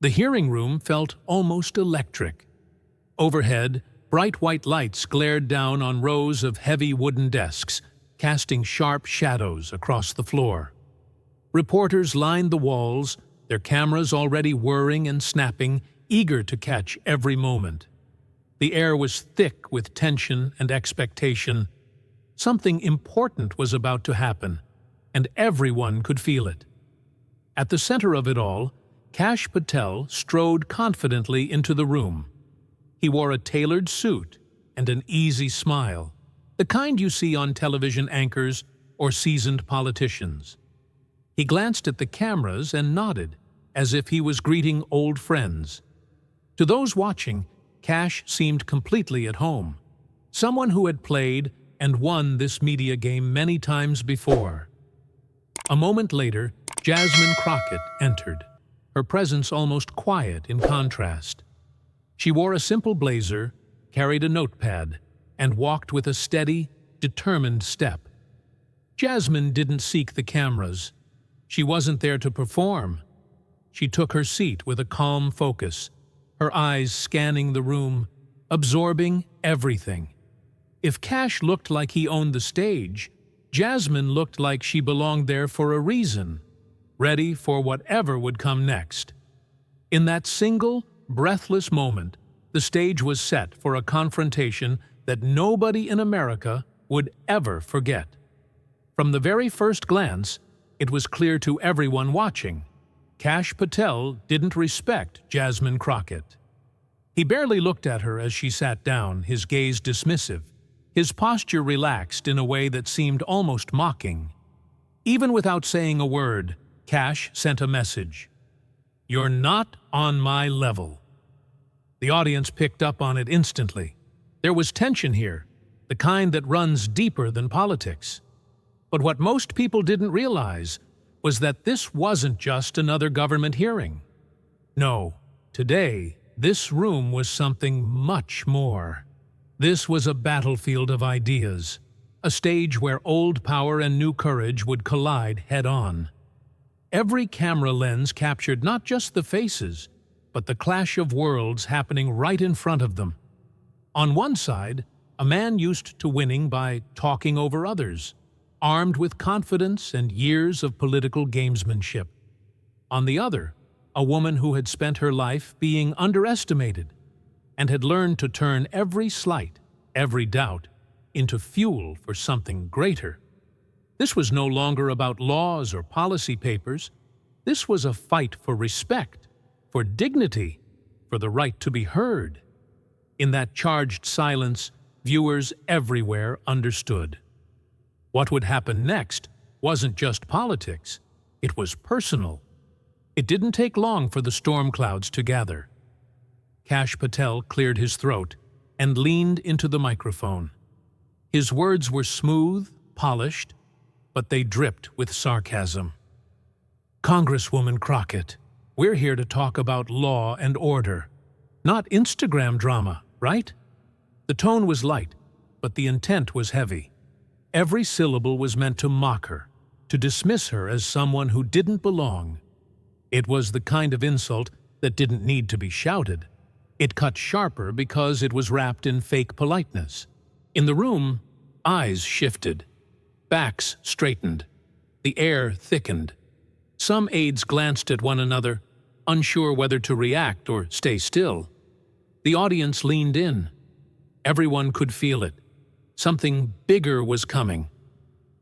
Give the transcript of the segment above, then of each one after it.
The hearing room felt almost electric. Overhead, bright white lights glared down on rows of heavy wooden desks, casting sharp shadows across the floor. Reporters lined the walls, their cameras already whirring and snapping, eager to catch every moment. The air was thick with tension and expectation. Something important was about to happen, and everyone could feel it. At the center of it all, Kash Patel strode confidently into the room. He wore a tailored suit and an easy smile, the kind you see on television anchors or seasoned politicians. He glanced at the cameras and nodded, as if he was greeting old friends. To those watching, Kash seemed completely at home, someone who had played and won this media game many times before. A moment later, Jasmine Crockett entered, her presence almost quiet in contrast. She wore a simple blazer, carried a notepad, and walked with a steady, determined step. Jasmine didn't seek the cameras. She wasn't there to perform. She took her seat with a calm focus, her eyes scanning the room, absorbing everything. If Kash looked like he owned the stage, Jasmine looked like she belonged there for a reason, ready for whatever would come next. In that single, breathless moment, the stage was set for a confrontation that nobody in America would ever forget. From the very first glance, it was clear to everyone watching. Kash Patel didn't respect Jasmine Crockett. He barely looked at her as she sat down, his gaze dismissive, his posture relaxed in a way that seemed almost mocking. Even without saying a word, Kash sent a message. "You're not on my level." The audience picked up on it instantly. There was tension here, the kind that runs deeper than politics. But what most people didn't realize was that this wasn't just another government hearing. No, today, this room was something much more. This was a battlefield of ideas, a stage where old power and new courage would collide head-on. Every camera lens captured not just the faces, but the clash of worlds happening right in front of them. On one side, a man used to winning by talking over others, armed with confidence and years of political gamesmanship. On the other, a woman who had spent her life being underestimated and had learned to turn every slight, every doubt, into fuel for something greater. This was no longer about laws or policy papers. This was a fight for respect, for dignity, for the right to be heard. In that charged silence, viewers everywhere understood. What would happen next wasn't just politics, it was personal. It didn't take long for the storm clouds to gather. Kash Patel cleared his throat and leaned into the microphone. His words were smooth, polished, but they dripped with sarcasm. "Congresswoman Crockett, we're here to talk about law and order, not Instagram drama, right?" The tone was light, but the intent was heavy. Every syllable was meant to mock her, to dismiss her as someone who didn't belong. It was the kind of insult that didn't need to be shouted. It cut sharper because it was wrapped in fake politeness. In the room, eyes shifted, backs straightened, the air thickened. Some aides glanced at one another, unsure whether to react or stay still. The audience leaned in. Everyone could feel it. Something bigger was coming.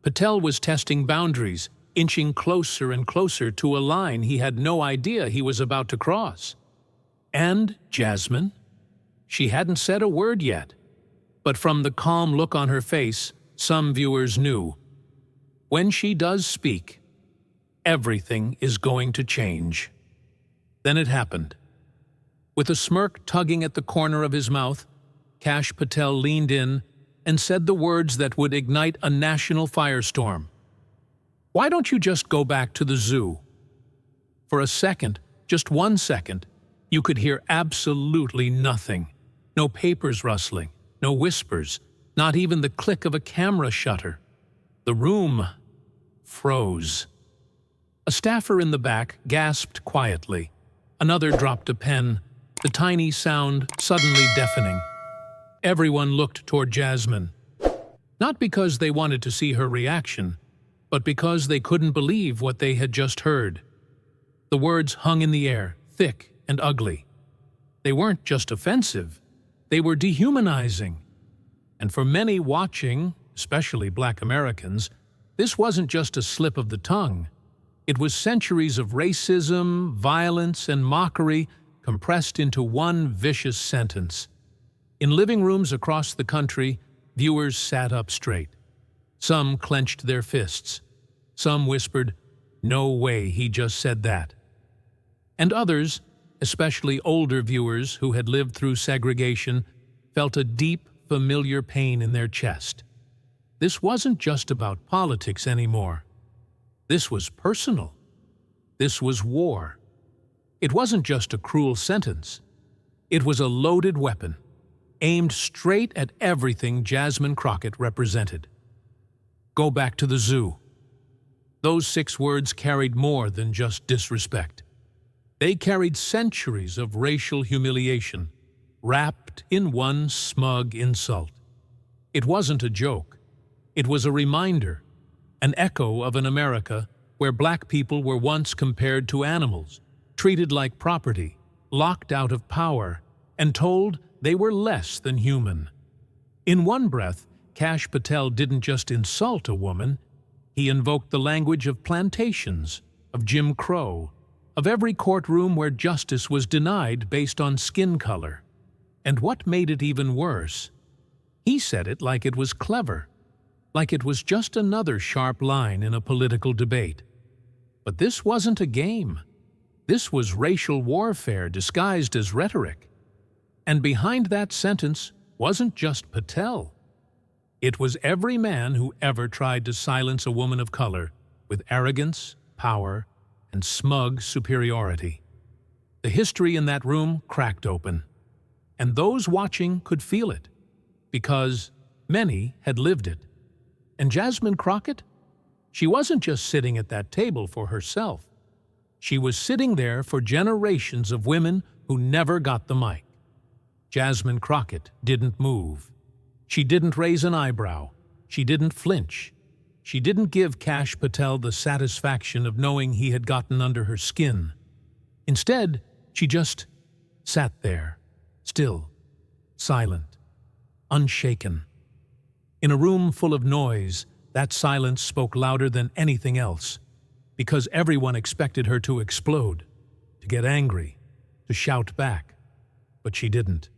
Patel was testing boundaries, inching closer and closer to a line he had no idea he was about to cross. And Jasmine? She hadn't said a word yet. But from the calm look on her face, some viewers knew. When she does speak, everything is going to change. Then it happened. With a smirk tugging at the corner of his mouth, Kash Patel leaned in and said the words that would ignite a national firestorm. "Why don't you just go back to the zoo?" For a second, just 1 second, you could hear absolutely nothing. No papers rustling, no whispers, not even the click of a camera shutter. The room froze. A staffer in the back gasped quietly, Another dropped a pen, the tiny sound suddenly deafening. Everyone looked toward Jasmine, not because they wanted to see her reaction, but because they couldn't believe what they had just heard. The words hung in the air, thick and ugly. They weren't just offensive, they were dehumanizing. And for many watching, especially Black Americans, this wasn't just a slip of the tongue. It was centuries of racism, violence, and mockery compressed into one vicious sentence. In living rooms across the country, viewers sat up straight. Some clenched their fists. Some whispered, "No way, he just said that." And others, especially older viewers who had lived through segregation, felt a deep, familiar pain in their chest. This wasn't just about politics anymore. This was personal. This was war. It wasn't just a cruel sentence. It was a loaded weapon, aimed straight at everything Jasmine Crockett represented. Go back to the zoo. Those 6 words carried more than just disrespect. They carried centuries of racial humiliation, wrapped in one smug insult. It wasn't a joke. It was a reminder, an echo of an America where Black people were once compared to animals, treated like property, locked out of power, and told they were less than human. In one breath, Kash Patel didn't just insult a woman, he invoked the language of plantations, of Jim Crow, of every courtroom where justice was denied based on skin color. And what made it even worse? He said it like it was clever, like it was just another sharp line in a political debate. But this wasn't a game. This was racial warfare disguised as rhetoric. And behind that sentence wasn't just Patel. It was every man who ever tried to silence a woman of color with arrogance, power, and smug superiority. The history in that room cracked open, and those watching could feel it, because many had lived it. And Jasmine Crockett? She wasn't just sitting at that table for herself. She was sitting there for generations of women who never got the mic. Jasmine Crockett didn't move. She didn't raise an eyebrow. She didn't flinch. She didn't give Kash Patel the satisfaction of knowing he had gotten under her skin. Instead, she just sat there, still, silent, unshaken. In a room full of noise, that silence spoke louder than anything else, because everyone expected her to explode, to get angry, to shout back. But she didn't.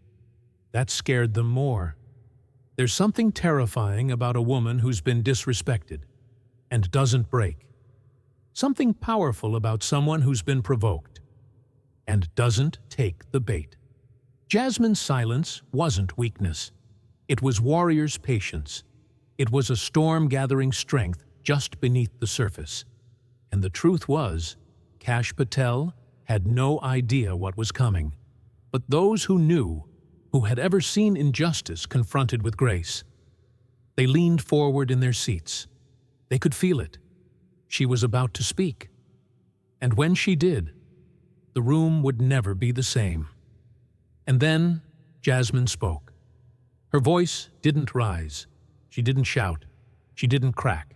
That scared them more. There's something terrifying about a woman who's been disrespected and doesn't break. Something powerful about someone who's been provoked and doesn't take the bait. Jasmine's silence wasn't weakness. It was warrior's patience. It was a storm gathering strength just beneath the surface. And the truth was, Kash Patel had no idea what was coming. But those who knew, who had ever seen injustice confronted with grace, they leaned forward in their seats. They could feel it. She was about to speak. And when she did, the room would never be the same. And then Jasmine spoke. Her voice didn't rise. She didn't shout. She didn't crack.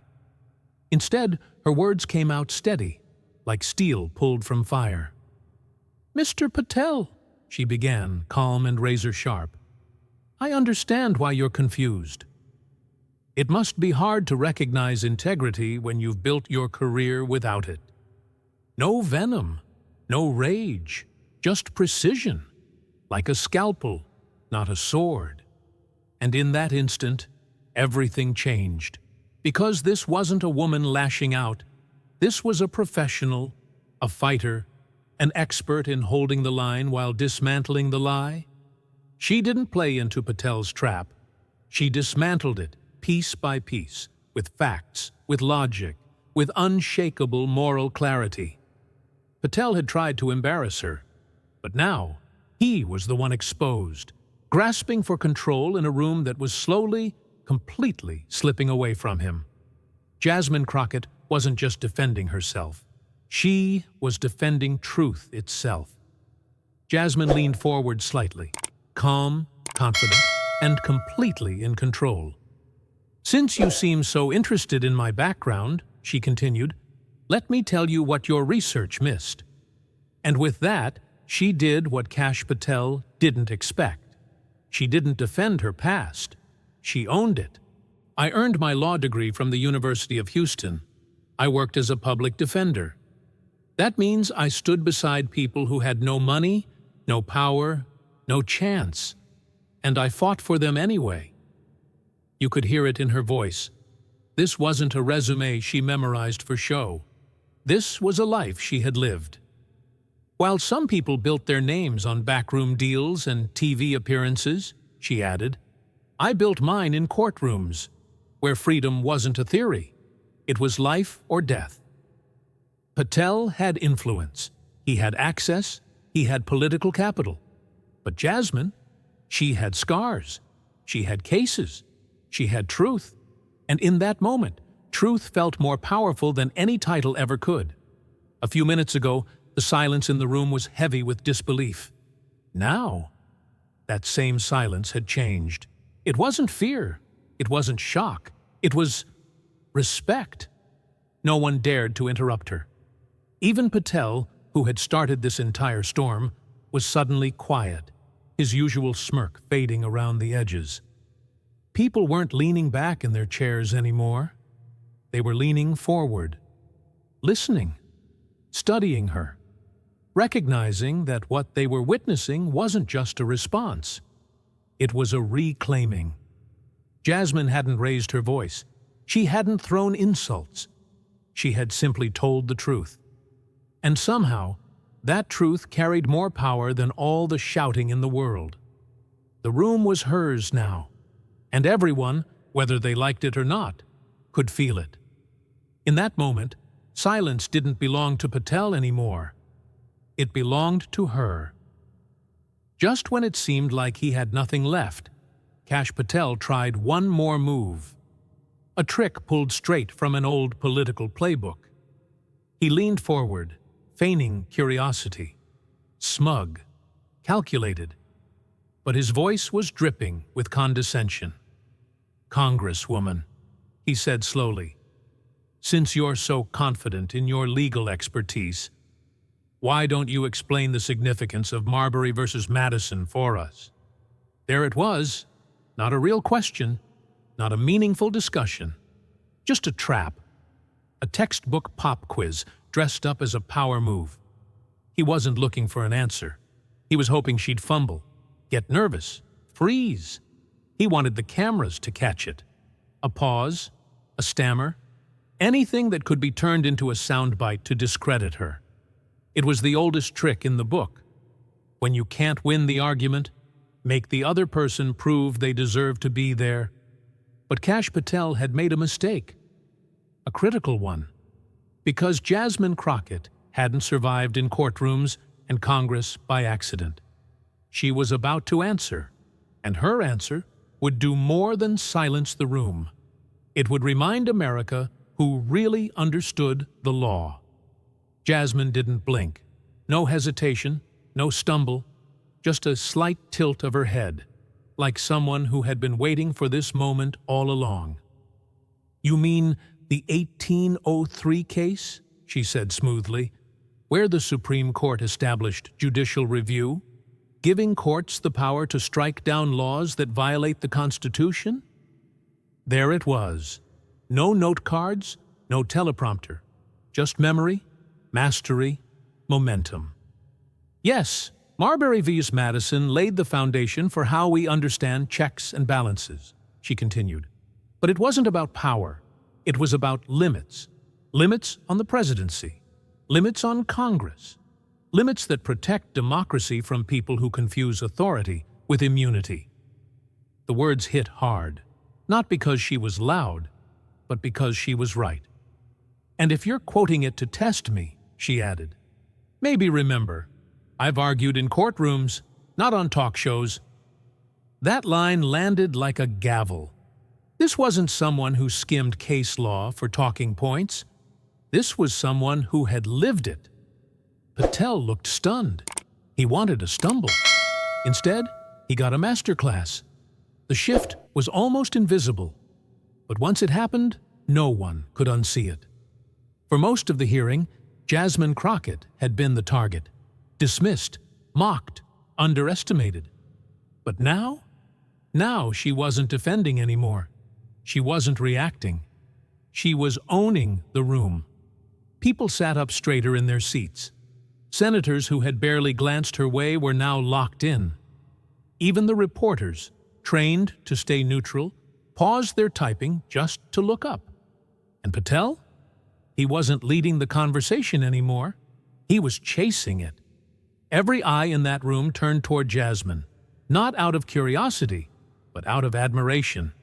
Instead, her words came out steady, like steel pulled from fire. "Mr. Patel," she began, calm and razor-sharp, "I understand why you're confused. It must be hard to recognize integrity when you've built your career without it. No venom, no rage, just precision, like a scalpel, not a sword." And in that instant, everything changed. Because this wasn't a woman lashing out. This was a professional, a fighter, an expert in holding the line while dismantling the lie. She didn't play into Patel's trap. She dismantled it, piece by piece, with facts, with logic, with unshakable moral clarity. Patel had tried to embarrass her, but now he was the one exposed, grasping for control in a room that was slowly, completely slipping away from him. Jasmine Crockett wasn't just defending herself. She was defending truth itself. Jasmine leaned forward slightly, calm, confident, and completely in control. "Since you seem so interested in my background," she continued, "let me tell you what your research missed." And with that, she did what Kash Patel didn't expect. She didn't defend her past. She owned it. "I earned my law degree from the University of Houston. I worked as a public defender. That means I stood beside people who had no money, no power, no chance, and I fought for them anyway." You could hear it in her voice. This wasn't a resume she memorized for show. This was a life she had lived. "While some people built their names on backroom deals and TV appearances," she added, "I built mine in courtrooms, where freedom wasn't a theory. It was life or death." Patel had influence. He had access. He had political capital. But Jasmine, she had scars. She had cases. She had truth. And in that moment, truth felt more powerful than any title ever could. A few minutes ago, the silence in the room was heavy with disbelief. Now, that same silence had changed. It wasn't fear. It wasn't shock. It was respect. No one dared to interrupt her. Even Patel, who had started this entire storm, was suddenly quiet, his usual smirk fading around the edges. People weren't leaning back in their chairs anymore. They were leaning forward, listening, studying her, recognizing that what they were witnessing wasn't just a response. It was a reclaiming. Jasmine hadn't raised her voice. She hadn't thrown insults. She had simply told the truth. And somehow, that truth carried more power than all the shouting in the world. The room was hers now, and everyone, whether they liked it or not, could feel it. In that moment, silence didn't belong to Patel anymore. It belonged to her. Just when it seemed like he had nothing left, Kash Patel tried one more move. A trick pulled straight from an old political playbook. He leaned forward, feigning curiosity, smug, calculated, but his voice was dripping with condescension. "Congresswoman," he said slowly, "since you're so confident in your legal expertise, why don't you explain the significance of Marbury versus Madison for us?" There it was, not a real question, not a meaningful discussion, just a trap, a textbook pop quiz dressed up as a power move. He wasn't looking for an answer. He was hoping she'd fumble, get nervous, freeze. He wanted the cameras to catch it. A pause, a stammer, anything that could be turned into a soundbite to discredit her. It was the oldest trick in the book. When you can't win the argument, make the other person prove they deserve to be there. But Kash Patel had made a mistake, a critical one, because Jasmine Crockett hadn't survived in courtrooms and Congress by accident. She was about to answer, and her answer would do more than silence the room. It would remind America who really understood the law. Jasmine didn't blink. No hesitation, no stumble, just a slight tilt of her head, like someone who had been waiting for this moment all along. "You mean the 1803 case?" she said smoothly, "where the Supreme Court established judicial review, giving courts the power to strike down laws that violate the Constitution?" There it was. No note cards, no teleprompter, just memory, mastery, momentum. "Yes, Marbury v. Madison laid the foundation for how we understand checks and balances," she continued. "But it wasn't about power. It was about limits. Limits on the presidency. Limits on Congress. Limits that protect democracy from people who confuse authority with immunity." The words hit hard, not because she was loud, but because she was right. "And if you're quoting it to test me," she added, "maybe remember, I've argued in courtrooms, not on talk shows." That line landed like a gavel. This wasn't someone who skimmed case law for talking points. This was someone who had lived it. Patel looked stunned. He wanted to stumble. Instead, he got a masterclass. The shift was almost invisible, but once it happened, no one could unsee it. For most of the hearing, Jasmine Crockett had been the target, dismissed, mocked, underestimated. But now she wasn't defending anymore. She wasn't reacting. She was owning the room. People sat up straighter in their seats. Senators who had barely glanced her way were now locked in. Even the reporters, trained to stay neutral, paused their typing just to look up. And Patel? He wasn't leading the conversation anymore. He was chasing it. Every eye in that room turned toward Jasmine, not out of curiosity, but out of admiration,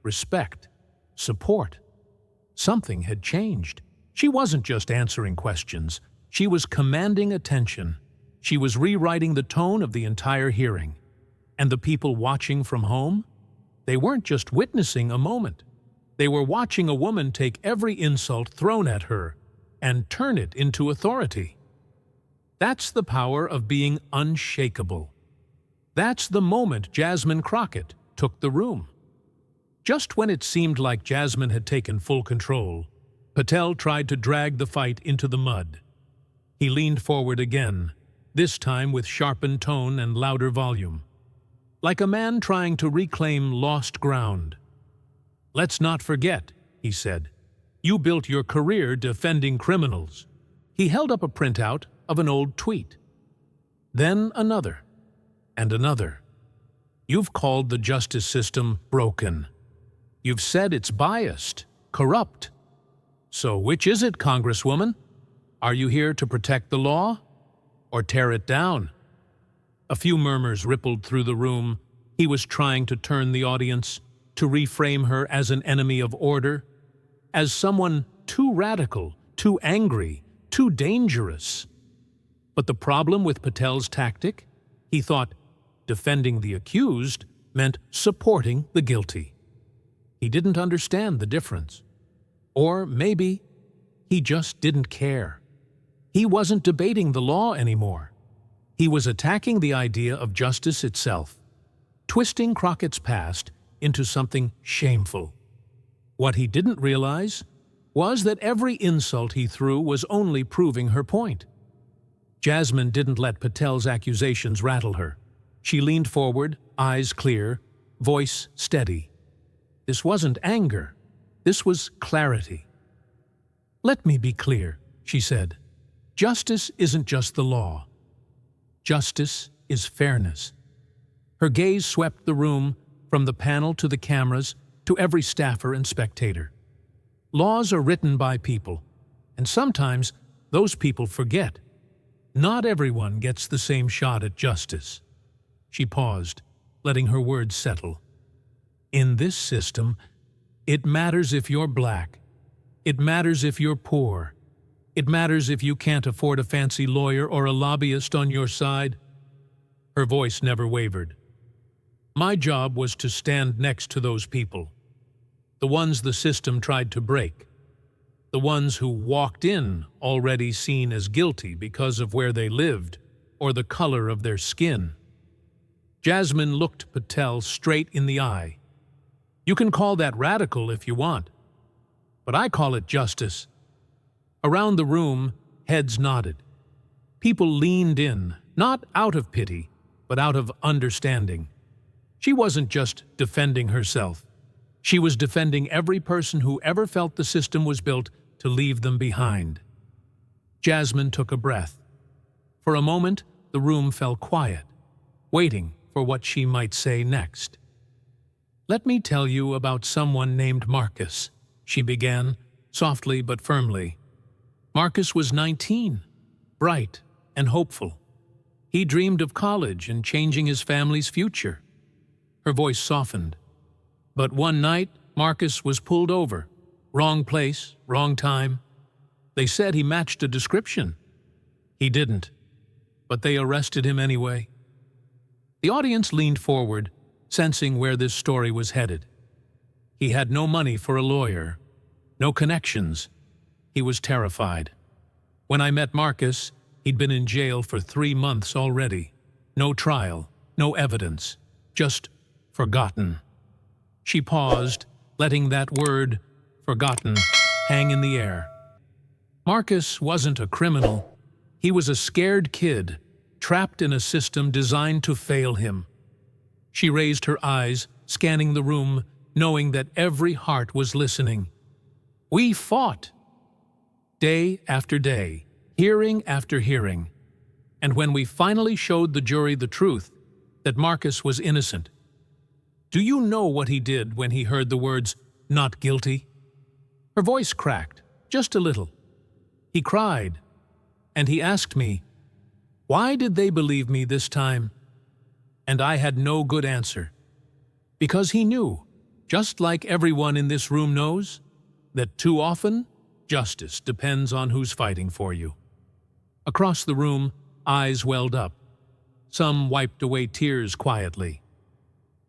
respect, support. Something had changed. She wasn't just answering questions. She was commanding attention. She was rewriting the tone of the entire hearing. And the people watching from home? They weren't just witnessing a moment. They were watching a woman take every insult thrown at her and turn it into authority. That's the power of being unshakable. That's the moment Jasmine Crockett took the room. Just when it seemed like Jasmine had taken full control, Patel tried to drag the fight into the mud. He leaned forward again, this time with sharpened tone and louder volume, like a man trying to reclaim lost ground. "Let's not forget," he said, "you built your career defending criminals." He held up a printout of an old tweet. Then another, and another. "You've called the justice system broken. You've said it's biased, corrupt. So which is it, Congresswoman? Are you here to protect the law or tear it down?" A few murmurs rippled through the room. He was trying to turn the audience, to reframe her as an enemy of order, as someone too radical, too angry, too dangerous. But the problem with Patel's tactic? He thought defending the accused meant supporting the guilty. He didn't understand the difference. Or maybe he just didn't care. He wasn't debating the law anymore. He was attacking the idea of justice itself, twisting Crockett's past into something shameful. What he didn't realize was that every insult he threw was only proving her point. Jasmine didn't let Patel's accusations rattle her. She leaned forward, eyes clear, voice steady. This wasn't anger. This was clarity. "Let me be clear," she said. "Justice isn't just the law. Justice is fairness." Her gaze swept the room, from the panel to the cameras, to every staffer and spectator. Laws are written by people, and sometimes those people forget. Not everyone gets the same shot at justice. She paused, letting her words settle. "In this system, it matters if you're black. It matters if you're poor. It matters if you can't afford a fancy lawyer or a lobbyist on your side." Her voice never wavered. "My job was to stand next to those people, the ones the system tried to break, the ones who walked in already seen as guilty because of where they lived or the color of their skin." Jasmine looked Patel straight in the eye. "You can call that radical if you want, but I call it justice." Around the room, heads nodded. People leaned in, not out of pity, but out of understanding. She wasn't just defending herself. She was defending every person who ever felt the system was built to leave them behind. Jasmine took a breath. For a moment, the room fell quiet, waiting for what she might say next. "Let me tell you about someone named Marcus," she began, softly but firmly. Marcus was 19, bright and hopeful. He dreamed of college and changing his family's future. Her voice softened. But one night, Marcus was pulled over. Wrong place, wrong time. They said he matched a description. He didn't, but they arrested him anyway. The audience leaned forward, sensing where this story was headed. He had no money for a lawyer, no connections. He was terrified. When I met Marcus, he He'd been in jail for 3 months already. No trial, no evidence, just forgotten. She paused, letting that word, forgotten, hang in the air. Marcus wasn't a criminal. He was a scared kid, trapped in a system designed to fail him. She raised her eyes, scanning the room, knowing that every heart was listening. We fought. Day after day, hearing after hearing. And when we finally showed the jury the truth, that Marcus was innocent. Do you know what he did when he heard the words, "not guilty"? Her voice cracked, just a little. He cried, and he asked me, why did they believe me this time? And I had no good answer. Because he knew, just like everyone in this room knows, that too often, justice depends on who's fighting for you. Across the room, eyes welled up. Some wiped away tears quietly.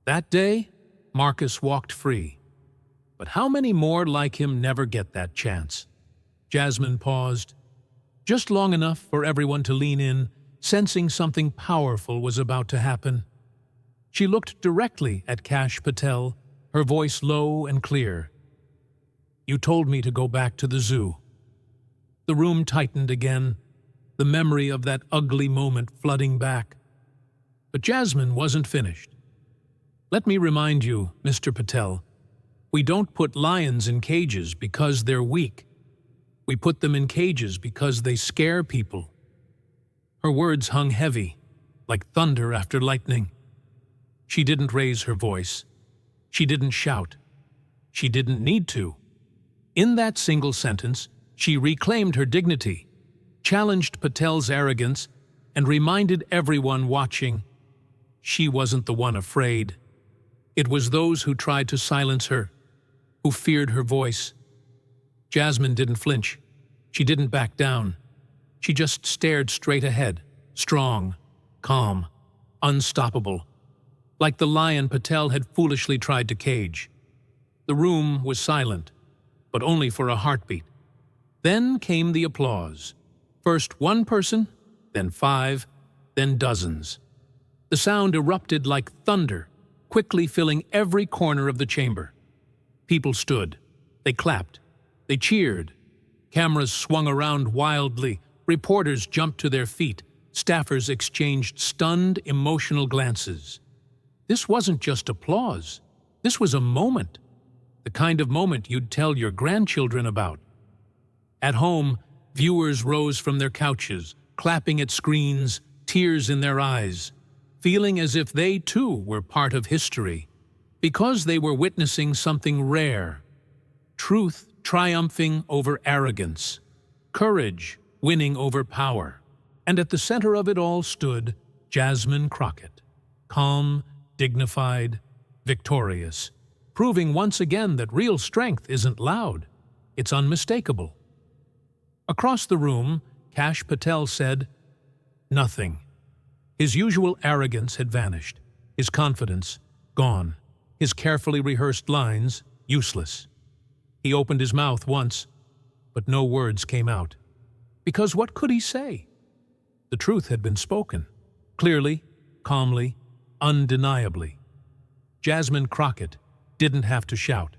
That day, Marcus walked free. But how many more like him never get that chance? Jasmine paused, just long enough for everyone to lean in, sensing something powerful was about to happen. She looked directly at Kash Patel, her voice low and clear. You told me to go back to the zoo. The room tightened again, the memory of that ugly moment flooding back. But Jasmine wasn't finished. Let me remind you, Mr. Patel, we don't put lions in cages because they're weak. We put them in cages because they scare people. Her words hung heavy, like thunder after lightning. She didn't raise her voice. She didn't shout. She didn't need to. In that single sentence, she reclaimed her dignity, challenged Patel's arrogance, and reminded everyone watching she wasn't the one afraid. It was those who tried to silence her, who feared her voice. Jasmine didn't flinch. She didn't back down. She just stared straight ahead, strong, calm, unstoppable, like the lion Patel had foolishly tried to cage. The room was silent, but only for a heartbeat. Then came the applause. First one person, then 5, then dozens. The sound erupted like thunder, quickly filling every corner of the chamber. People stood. They clapped. They cheered. Cameras swung around wildly. Reporters jumped to their feet. Staffers exchanged stunned, emotional glances. This wasn't just applause. This was a moment. The kind of moment you'd tell your grandchildren about. At home, viewers rose from their couches, clapping at screens, tears in their eyes, feeling as if they too were part of history, because they were witnessing something rare. Truth triumphing over arrogance, courage winning over power. And at the center of it all stood Jasmine Crockett, calm, dignified, victorious, proving once again that real strength isn't loud, it's unmistakable. Across the room, Kash Patel said, nothing. His usual arrogance had vanished, his confidence gone, his carefully rehearsed lines useless. He opened his mouth once, but no words came out. Because what could he say? The truth had been spoken, clearly, calmly, undeniably. Jasmine Crockett didn't have to shout.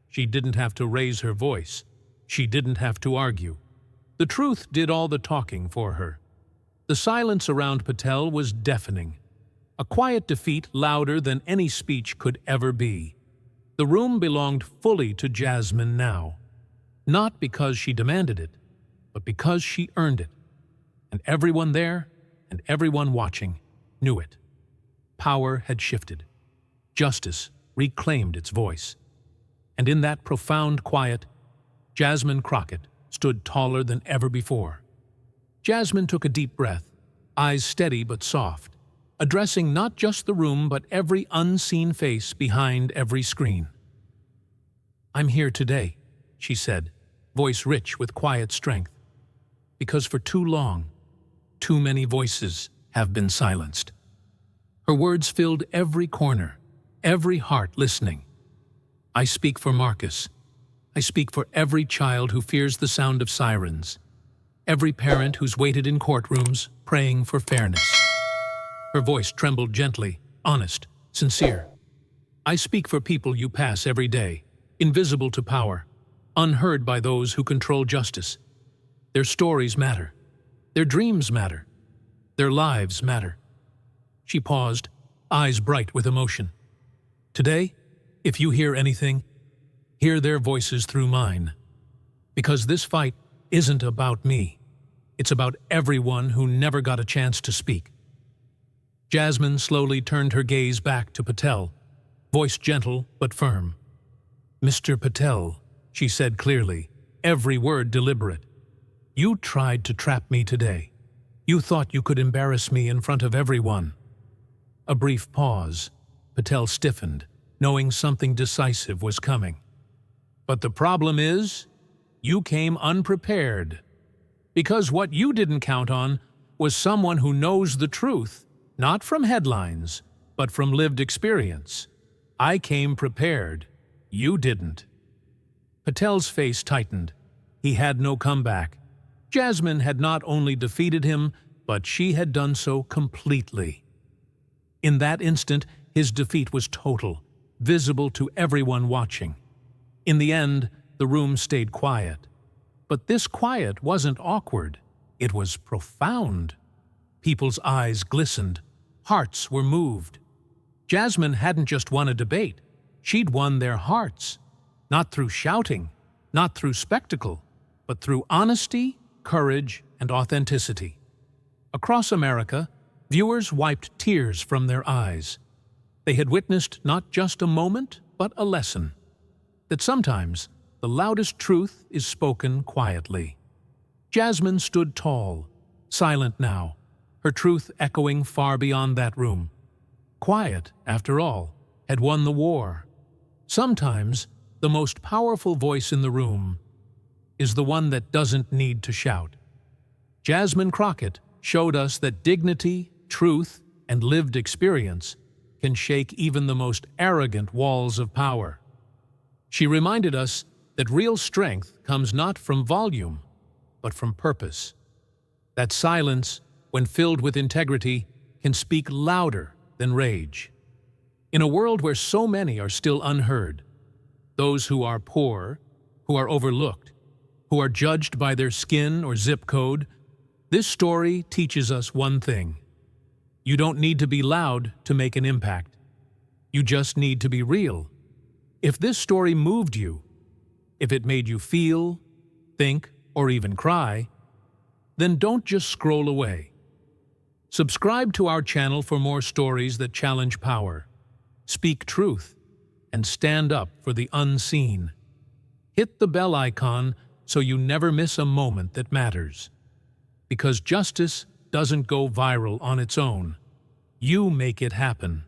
She didn't have to raise her voice. She didn't have to argue. The truth did all the talking for her. The silence around Patel was deafening, a quiet defeat louder than any speech could ever be. The room belonged fully to Jasmine now, not because she demanded it, but because she earned it. And everyone there, and everyone watching, knew it. Power had shifted. Justice reclaimed its voice. And in that profound quiet, Jasmine Crockett stood taller than ever before. Jasmine took a deep breath, eyes steady but soft, addressing not just the room but every unseen face behind every screen. I'm here today, she said, voice rich with quiet strength, because for too long, too many voices have been silenced. Her words filled every corner, every heart listening. I speak for Marcus. I speak for every child who fears the sound of sirens, every parent who's waited in courtrooms praying for fairness. Her voice trembled gently, honest, sincere. I speak for people you pass every day, invisible to power, unheard by those who control justice. Their stories matter. Their dreams matter. Their lives matter. She paused, eyes bright with emotion. Today, if you hear anything, hear their voices through mine. Because this fight isn't about me. It's about everyone who never got a chance to speak. Jasmine slowly turned her gaze back to Patel, voice gentle but firm. Mr. Patel, she said clearly, every word deliberate. You tried to trap me today. You thought you could embarrass me in front of everyone. A brief pause. Patel stiffened, knowing something decisive was coming. But the problem is, you came unprepared. Because what you didn't count on was someone who knows the truth, not from headlines, but from lived experience. I came prepared. You didn't. Patel's face tightened. He had no comeback. Jasmine had not only defeated him, but she had done so completely. In that instant, his defeat was total, visible to everyone watching. In the end, the room stayed quiet. But this quiet wasn't awkward. It was profound. People's eyes glistened. Hearts were moved. Jasmine hadn't just won a debate. She'd won their hearts. Not through shouting, not through spectacle, but through honesty, courage, and authenticity. Across America, viewers wiped tears from their eyes. They had witnessed not just a moment, but a lesson. That sometimes the loudest truth is spoken quietly. Jasmine stood tall, silent now, her truth echoing far beyond that room. Quiet, after all, had won the war. Sometimes, the most powerful voice in the room is the one that doesn't need to shout. Jasmine Crockett showed us that dignity, truth, and lived experience can shake even the most arrogant walls of power. She reminded us that real strength comes not from volume, but from purpose. That silence, when filled with integrity, can speak louder than rage. In a world where so many are still unheard, those who are poor, who are overlooked, who are judged by their skin or zip code, this story teaches us one thing. You don't need to be loud to make an impact. You just need to be real. If this story moved you, if it made you feel, think, or even cry, then don't just scroll away. Subscribe to our channel for more stories that challenge power, speak truth, and stand up for the unseen. Hit the bell icon so you never miss a moment that matters. Because justice doesn't go viral on its own. You make it happen.